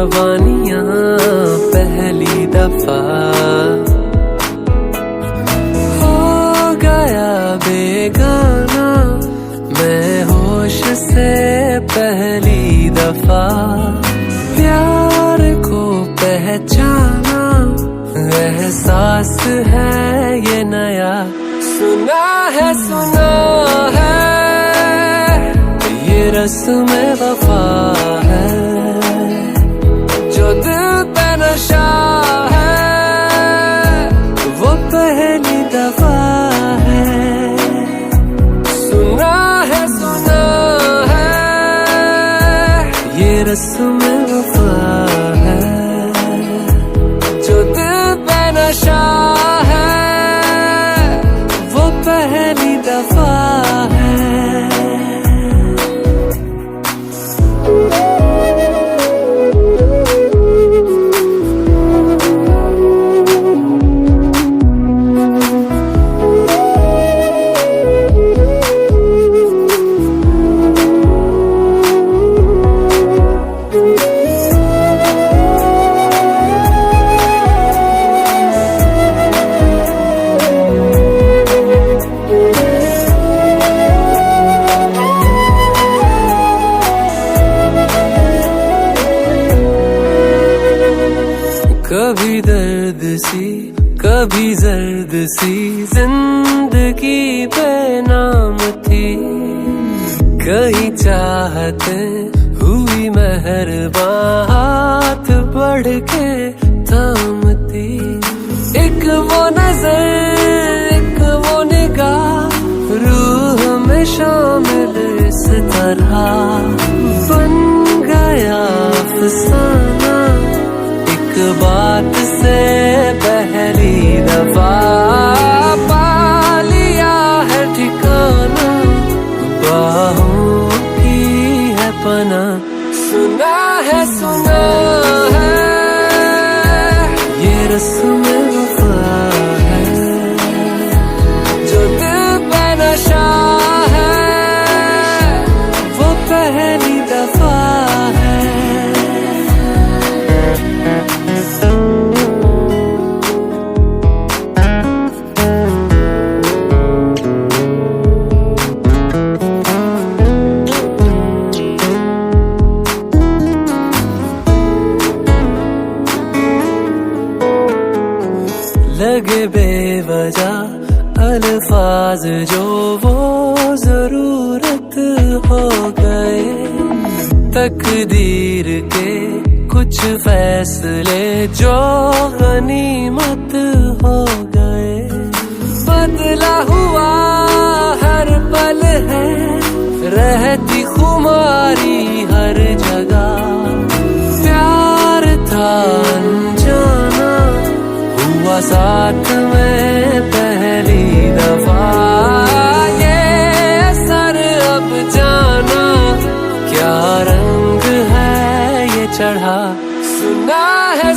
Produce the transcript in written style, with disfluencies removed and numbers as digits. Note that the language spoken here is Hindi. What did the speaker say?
जवानियां पहली दफा हो गया बेगाना मैं होश से पहली दफा प्यार को पहचाना एहसास है ये नया सुना है ये रस्म वफा है जो दिल पे नशा है वो पहली दफा है सुना है ये रस्म वफा है जो दिल पे नशा है वो पहली दफा है कभी दर्द सी कभी जर्द सी जिंदगी बेनाम थी कहीं चाहते हुई मेहरबान हाथ बढ़ के थामती एक वो नजर एक वो निगाह रूह में शामिल इस तरह बन गया अफसाना एक बात से पहली दफा पा लिया है ठिकाना बाहों की है पना सुना है ये रस्म वफा है जो दिल पे नशा है वो पहली दफा है लगे बेवजह अल्फाज जो वो जरूरत हो गए तकदीर के कुछ फैसले जो गनीमत हो गए बदला हुआ हर पल है रहती खुमारी हर जगह प्यार था अनजाना हुआ साथ में पहली दफा ये असर अब जाना क्या रंग है ये चढ़ा सुना है